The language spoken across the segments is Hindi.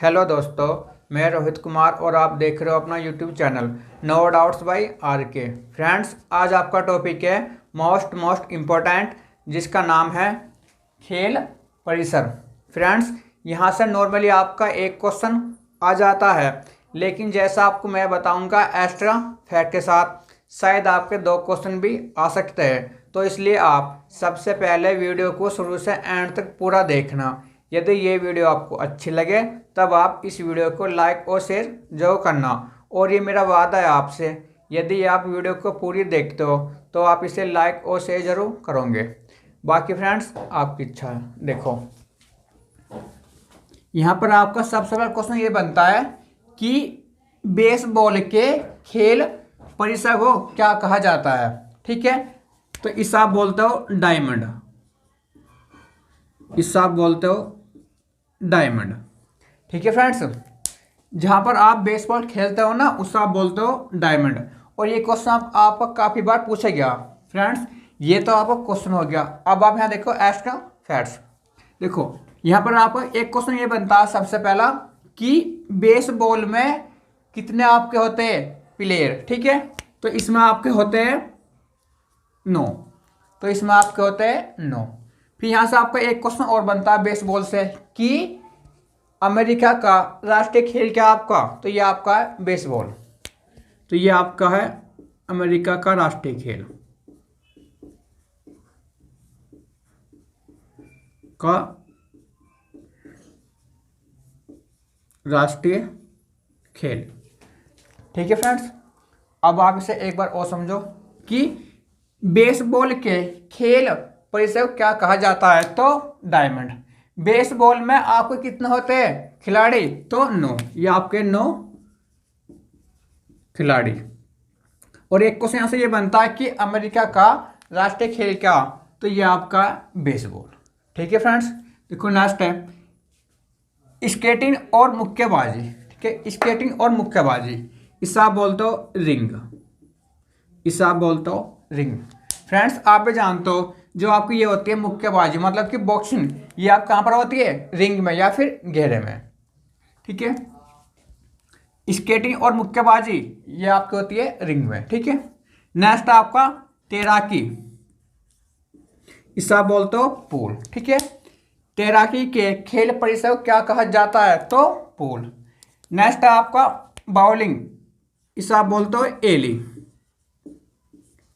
हेलो दोस्तों, मैं रोहित कुमार और आप देख रहे हो अपना YouTube channel no doubts by R K. Friends, आज आपका टॉपिक है मोस्ट इम्पोर्टेंट, जिसका नाम है खेल परिसर। फ्रेंड्स, यहाँ से नॉर्मली आपका एक क्वेश्चन आ जाता है, लेकिन जैसा आपको मैं बताऊंगा एक्स्ट्रा फैक्ट के साथ शायद आपके दो क्वेश्चन भी आ सकते हैं। तो इसलिए आप सबसे पहले वीडियो को शुरू से एंड तक पूरा देखना। यदि ये वीडियो आपको अच्छी लगे तब आप इस वीडियो को लाइक और शेयर जरूर करना। और ये मेरा वादा है आपसे, यदि आप वीडियो को पूरी देखते हो तो आप इसे लाइक और शेयर जरूर करोगे। बाकी फ्रेंड्स, आपकी इच्छा है। देखो, यहाँ पर आपका सबसे पहला क्वेश्चन ये बनता है कि बेसबॉल के खेल परिसर को क्या कहा जाता है। ठीक है, तो इसे आप बोलते हो डायमंड। इसे आप बोलते हो डायमंड। ठीक है फ्रेंड्स, जहां पर आप बेसबॉल खेलते हो ना, उसे आप बोलते हो डायमंड। और ये क्वेश्चन आपको काफी बार पूछा गया। फ्रेंड्स, ये तो आपका क्वेश्चन हो गया। अब आप यहाँ देखो एक्स्ट्रा फैक्ट्स। देखो, यहाँ पर आपका एक क्वेश्चन ये बनता है सबसे पहला कि बेसबॉल में कितने आपके होते हैं प्लेयर। ठीक है, तो इसमें आपके होते हैं 9। तो इसमें आपके होते हैं 9। फिर यहाँ से आपका एक क्वेश्चन और बनता है बेसबॉल से कि अमेरिका का राष्ट्रीय खेल क्या आपका। तो ये आपका है बेसबॉल। तो ये आपका है अमेरिका का राष्ट्रीय खेल का राष्ट्रीय खेल। ठीक है फ्रेंड्स, अब आप इसे एक बार और समझो कि बेसबॉल के खेल परिसर को क्या कहा जाता है। तो डायमंड। बेसबॉल में आपको कितने होते हैं खिलाड़ी। तो 9। ये आपके 9 खिलाड़ी। और एक क्वेश्चन यहां से ये बनता है कि अमेरिका का राष्ट्रीय खेल क्या। तो ये आपका बेसबॉल। ठीक है फ्रेंड्स, देखो नेक्स्ट है स्केटिंग और मुक्केबाजी। ठीक है, स्केटिंग और मुक्केबाजी, इसे आप बोलते हो रिंग। इसे आप बोलते हो रिंग। फ्रेंड्स, आप भी जानते हो जो आपकी ये होती है मुक्केबाजी, मतलब कि बॉक्सिंग, ये आप कहाँ पर होती है, रिंग में या फिर घेरे में। ठीक है, स्केटिंग और मुक्केबाजी ये आपकी होती है रिंग में। ठीक है, नेक्स्ट आपका तैराकी, इसे आप बोलते हो पूल। ठीक है, तैराकी के खेल परिसर को क्या कहा जाता है। तो पूल। नेक्स्ट है आपका बाउलिंग, इसे आप बोलते हो एली।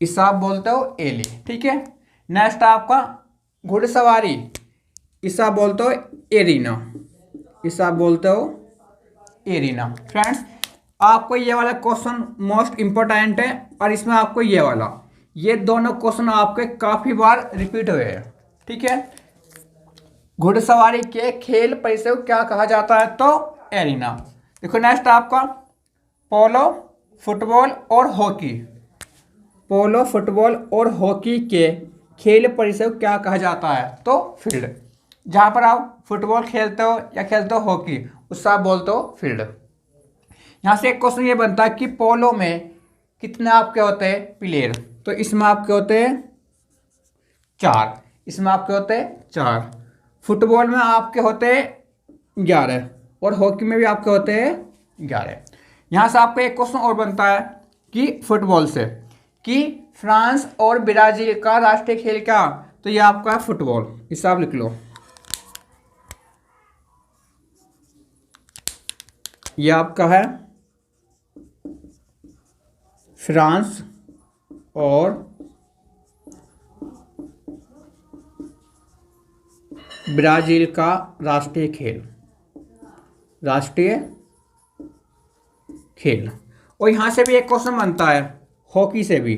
इसे आप बोलते हो एली। ठीक है, नेक्स्ट आपका घुड़सवारी, इसे आप बोलते हो एरीना। इसे आप बोलते हो एरीना। फ्रेंड्स, आपको ये वाला क्वेश्चन मोस्ट इंपॉर्टेंट है, और इसमें आपको ये वाला, ये दोनों क्वेश्चन आपके काफी बार रिपीट हुए हैं। ठीक है, घुड़सवारी के खेल परिसर को क्या कहा जाता है। तो एरीना। देखो नेक्स्ट आपका पोलो, फुटबॉल और हॉकी। पोलो, फुटबॉल और हॉकी के खेल परिसर को क्या कहा जाता है। तो फील्ड। जहां पर आप फुटबॉल खेलते हो या खेलते हो हॉकी, उससे आप बोलते हो फील्ड। यहां से एक क्वेश्चन ये बनता है कि पोलो में कितने आपके होते हैं प्लेयर। तो इसमें आपके होते हैं 4। इसमें आपके होते हैं 4। फुटबॉल में आपके होते हैं 11 और हॉकी में भी आपके होते हैं 11। यहां से आपको एक क्वेश्चन और बनता है कि फुटबॉल से कि फ्रांस और ब्राजील का राष्ट्रीय खेल क्या। तो ये आपका है फुटबॉल। इसे आप लिख लो, ये आपका है फ्रांस और ब्राजील का राष्ट्रीय खेल। राष्ट्रीय खेल। और यहां से भी एक क्वेश्चन बनता है हॉकी से भी।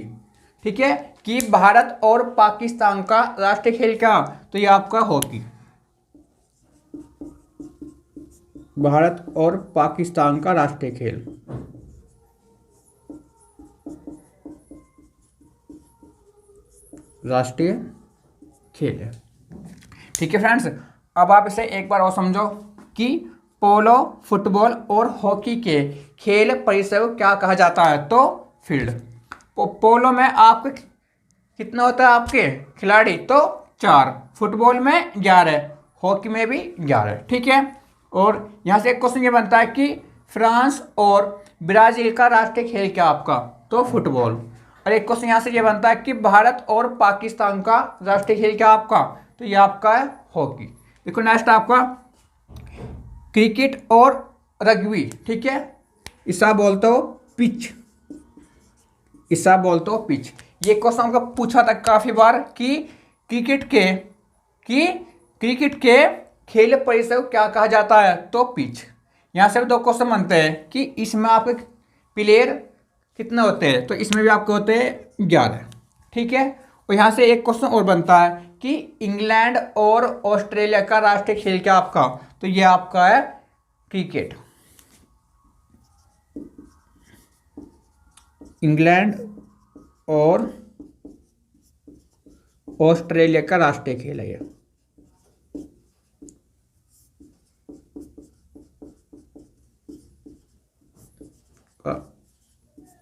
ठीक है, कि भारत और पाकिस्तान का राष्ट्रीय खेल क्या। तो ये आपका हॉकी। भारत और पाकिस्तान का राष्ट्रीय खेल राष्ट्रीय खेल है। ठीक है फ्रेंड्स, अब आप इसे एक बार और समझो कि पोलो, फुटबॉल और हॉकी के खेल परिसर को क्या कहा जाता है। तो फील्ड। पोलो में आपके कितना होता है आपके खिलाड़ी। तो 4। फुटबॉल में 11, हॉकी में भी 11। ठीक है, और यहाँ से एक क्वेश्चन ये बनता है कि फ्रांस और ब्राजील का राष्ट्रीय खेल क्या आपका, तो फुटबॉल। और एक क्वेश्चन यहाँ से ये बनता है कि भारत और पाकिस्तान का राष्ट्रीय खेल क्या आपका, तो ये आपका है हॉकी। देखो नेक्स्ट आपका क्रिकेट और रग्बी, ठीक है, इसे बोलते हो पिच, इसे बोलते हो पिच। ये क्वेश्चन हमको पूछा था काफी बार कि क्रिकेट के खेल परिसर को क्या कहा जाता है, तो पिच। यहाँ से भी दो क्वेश्चन बनते हैं कि इसमें आपके प्लेयर कितने होते हैं, तो इसमें भी आपके होते हैं 11, ठीक है। और यहाँ से एक क्वेश्चन और बनता है कि इंग्लैंड और ऑस्ट्रेलिया का राष्ट्रीय खेल क्या आपका, तो ये आपका है क्रिकेट। इंग्लैंड और ऑस्ट्रेलिया का राष्ट्रीय खेल है ये।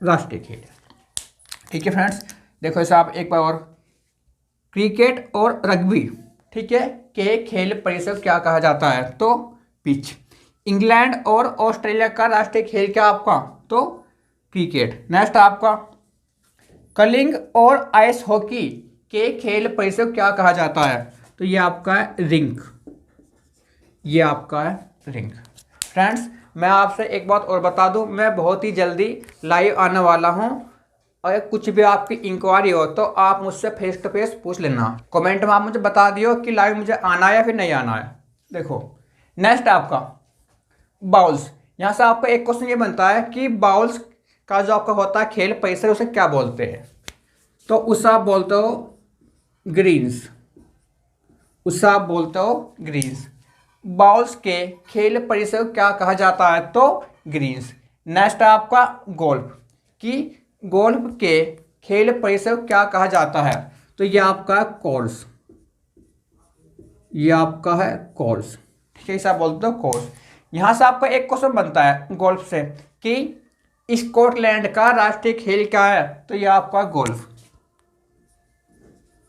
राष्ट्रीय खेल है, ठीक है फ्रेंड्स। देखो इसे आप एक बार और, क्रिकेट और रग्बी, ठीक है, के खेल परिसर क्या कहा जाता है, तो पिच। इंग्लैंड और ऑस्ट्रेलिया का राष्ट्रीय खेल क्या आपका, तो क्रिकेट। नेक्स्ट आपका कर्लिंग और आइस हॉकी के खेल परिसर क्या कहा जाता है, तो ये आपका है रिंक, ये आपका है रिंक। फ्रेंड्स मैं आपसे एक बात और बता दूं, मैं बहुत ही जल्दी लाइव आने वाला हूं, और कुछ भी आपकी इंक्वायरी हो तो आप मुझसे फेस टू फेस पूछ लेना। कमेंट में आप मुझे बता दियो कि लाइव मुझे आना है या फिर नहीं आना है। देखो नेक्स्ट आपका बाउल्स। यहाँ से आपका एक क्वेश्चन ये बनता है कि बाउल्स का जो आपका होता है खेल परिसर, उसे क्या बोलते हैं, तो उसे आप बोलते हो ग्रीन्स, उसे आप बोलते हो ग्रीन्स। बाउल्स के खेल परिसर क्या कहा जाता है, तो ग्रीन्स। नेक्स्ट आपका गोल्फ, कि गोल्फ के खेल परिसर क्या कहा जाता है, तो ये आपका कोर्स, ये आपका है कोर्स, ठीक है, इसे बोलते हो कोर्स। यहां से आपका एक क्वेश्चन बनता है गोल्फ से कि स्कॉटलैंड का राष्ट्रीय खेल क्या है, तो ये आपका गोल्फ,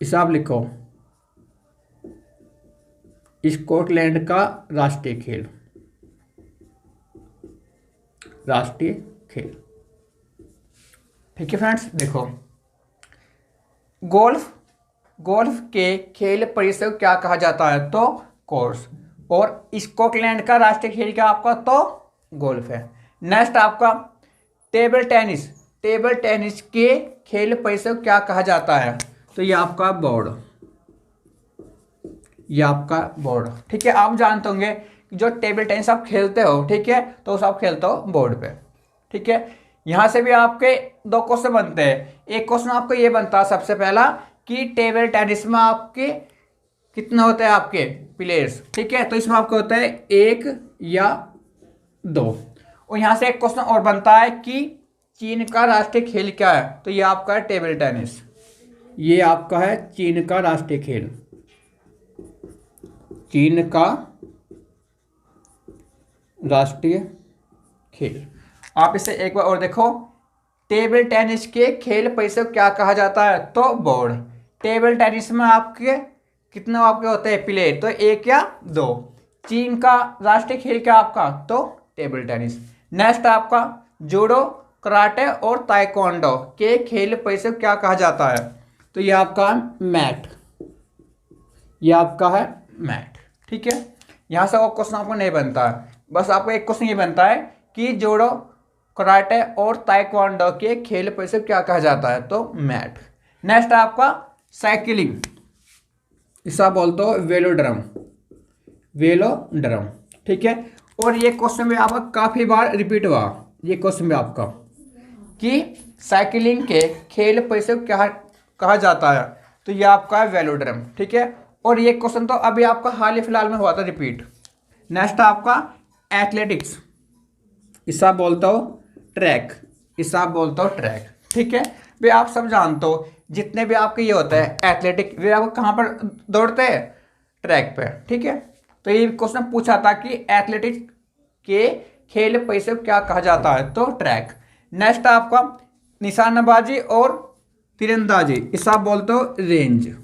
इसे आप लिखो स्कॉटलैंड का राष्ट्रीय खेल, राष्ट्रीय खेल, ठीक है फ्रेंड्स। देखो गोल्फ के खेल परिसर क्या कहा जाता है, तो कोर्स। और स्कॉटलैंड का राष्ट्रीय खेल क्या आपका, तो गोल्फ है। नेक्स्ट आपका टेबल टेनिस के खेल परिसर क्या कहा जाता है, तो ये आपका बोर्ड, ये आपका बोर्ड, ठीक है। आप जानते होंगे कि जो टेबल टेनिस आप खेलते हो, ठीक है, तो उसे आप खेलते हो बोर्ड पे, ठीक है। यहां से भी आपके दो क्वेश्चन बनते हैं। एक क्वेश्चन आपको ये बनता है सबसे पहला कि टेबल टेनिस में आपके कितने होते हैं आपके प्लेयर्स, ठीक है, तो इसमें आपके होता है 1 या 2। और यहां से एक क्वेश्चन और बनता है कि चीन का राष्ट्रीय खेल क्या है, तो ये आपका है टेबल टेनिस, ये आपका है चीन का राष्ट्रीय खेल, चीन का राष्ट्रीय खेल। आप इसे एक बार और देखो, टेबल टेनिस के खेल परिसर क्या कहा जाता है, तो बोर्ड। टेबल टेनिस में आपके कितने आपके होते हैं प्लेयर, तो 1 या 2। चीन का राष्ट्रीय खेल क्या आपका, तो टेबल टेनिस। नेक्स्ट आपका जूडो, कराटे और ताइक्वांडो के खेल परिसर क्या कहा जाता है, तो ये आपका मैट, ये आपका है मैट, ठीक है। यहाँ से और क्वेश्चन आपको नहीं बनता है, बस आपको एक क्वेश्चन ये बनता है कि जूडो, कराटे और ताइक्वांडो के खेल परिसर क्या कहा जाता है, तो मैट। नेक्स्ट आपका साइकिलिंग, इसे बोलते हो वेलोड्रम, वेलोड्रम, ठीक है। और ये क्वेश्चन भी आपका काफी बार रिपीट हुआ, ये क्वेश्चन भी आपका कि साइकिलिंग के खेल परिसर क्या कहा जाता है, तो ये आपका है वेलोड्रम, ठीक है। और ये क्वेश्चन तो अभी आपका हाल ही फिलहाल में हुआ था रिपीट। नेक्स्ट आपका एथलेटिक्स, इसे आप बोलते हो ट्रैक, इसे आप बोलते हो ट्रैक, ठीक है। वे आप सब जानते हो जितने भी आपके ये होता है एथलेटिक, वे आपको कहाँ पर दौड़ते हैं, ट्रैक पे, ठीक है। तो ये क्वेश्चन पूछा था कि एथलेटिक्स के खेल परिसर क्या कहा जाता है, तो ट्रैक। नेक्स्ट आपका निशानेबाजी और तीरंदाजी, इसे आप बोलते हो रेंज,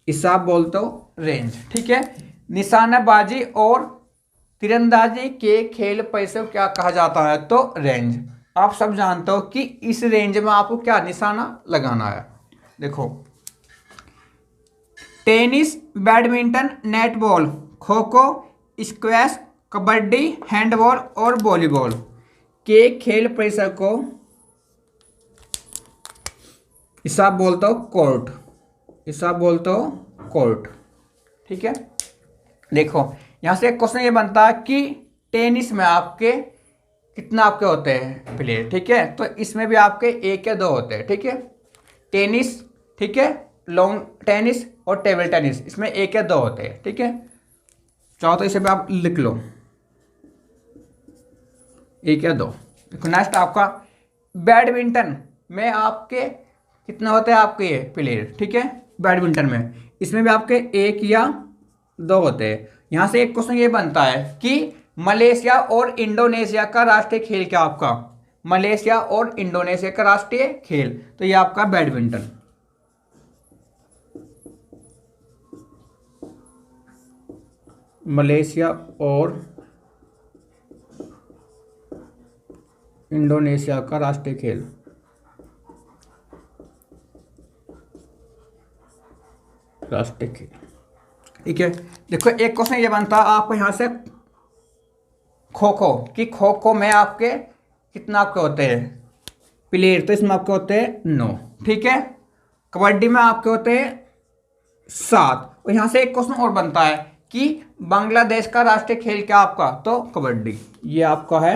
इसे आप बोलते हो रेंज, ठीक है। निशानेबाजी और तीरंदाजी के खेल परिसर को क्या कहा जाता है? तो रेंज। आप सब जानते हो कि इस रेंज में आपको क्या निशाना लगाना है। देखो, tennis, badminton, netball, kho kho, squash, kabaddi, handball और वॉलीबॉल के खेल परिसर को इसा बोलते हो कोर्ट। इसा बोलते हो कोर्ट। ठीक है। देखो, यहां से एक क्वेश्चन ये बनता है कि टेनिस में आपके कितना आपके होते हैं प्लेयर? ठीक है, तो इसमें भी आपके एक या दो होते हैं। ठीक है, टेनिस, ठीक है, लॉन्ग टेनिस और टेबल टेनिस, इसमें एक या दो होते हैं। ठीक है, चाहो तो इसे भी आप लिख लो, एक या दो। नेक्स्ट आपका बैडमिंटन में आपके कितने होते हैं आपके ये प्लेयर? ठीक है, बैडमिंटन में इसमें भी आपके एक या दो होते हैं। यहां से एक क्वेश्चन ये बनता है कि मलेशिया और इंडोनेशिया का राष्ट्रीय खेल क्या आपका? मलेशिया और इंडोनेशिया का राष्ट्रीय खेल, तो ये आपका बैडमिंटन। मलेशिया और इंडोनेशिया का राष्ट्रीय खेल, राष्ट्रीय खेल। ठीक है, देखो एक क्वेश्चन ये बनता है आपको यहां से खो खो, कि खो खो में आपके कितना आपके होते हैं प्लेयर? तो इसमें आपके होते हैं 9। ठीक है, कबड्डी में आपके होते हैं 7। और यहां से एक क्वेश्चन और बनता है कि बांग्लादेश का राष्ट्रीय खेल क्या आपका? तो कबड्डी। ये आपका है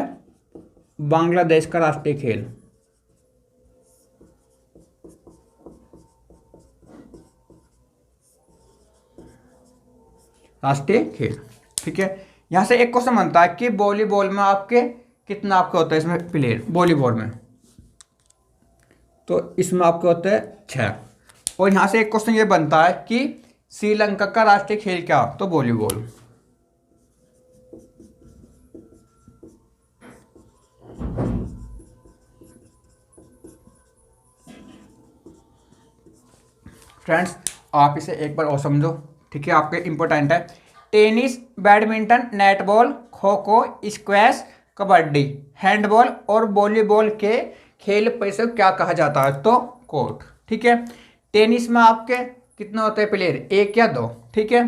बांग्लादेश का राष्ट्रीय खेल, राष्ट्रीय खेल। ठीक है, यहां से एक क्वेश्चन बनता है कि वॉलीबॉल में आपके कितना आपके होता है इसमें प्लेयर? वॉलीबॉल में तो इसमें आपके होते हैं 6। और यहां से एक क्वेश्चन ये बनता है कि श्रीलंका का राष्ट्रीय खेल क्या? तो वॉलीबॉल। फ्रेंड्स, आप इसे एक बार और समझो। ठीक है, आपके इंपॉर्टेंट है। Tennis, badminton, netball, kho kho, squash, kabaddi, handball और वॉलीबॉल के खेल परिसर को क्या कहा जाता है? तो कोर्ट। ठीक है, टेनिस में आपके कितने होते हैं प्लेयर? एक या दो। ठीक है,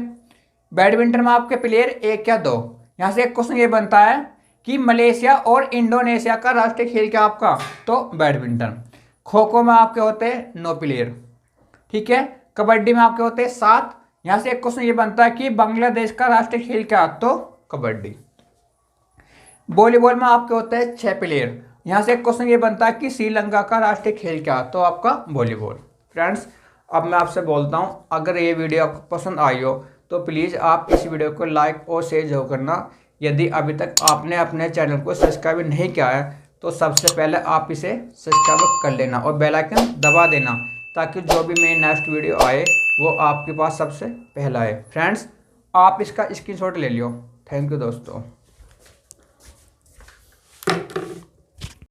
बैडमिंटन में आपके प्लेयर एक या दो। यहां से एक क्वेश्चन ये बनता है कि मलेशिया और इंडोनेशिया का राष्ट्रीय खेल क्या आपका? तो बैडमिंटन। खो खो में आपके होते हैं 9 प्लेयर। ठीक है, कबड्डी में आपके होते हैं 7। यहां से एक क्वेश्चन ये बनता है कि बांग्लादेश का राष्ट्रीय खेल क्या? तो कबड्डी। वॉलीबॉल में आपके होते हैं 6 प्लेयर। यहां से एक क्वेश्चन ये बनता है कि श्रीलंका का राष्ट्रीय खेल क्या? तो आपका वॉलीबॉल। फ्रेंड्स, अब मैं आपसे बोलता हूं, अगर ये वीडियो आपको पसंद आई हो तो प्लीज़ आप इस वीडियो को लाइक और शेयर जरूर करना। यदि अभी तक आपने अपने चैनल को सब्सक्राइब नहीं किया है तो सबसे पहले आप इसे सब्सक्राइब कर लेना और बेल आइकन दबा देना, ताकि जो भी मेरी नेक्स्ट वीडियो आए वो आपके पास सबसे पहला आए। फ्रेंड्स, आप इसका स्क्रीनशॉट ले लियो। थैंक यू दोस्तों।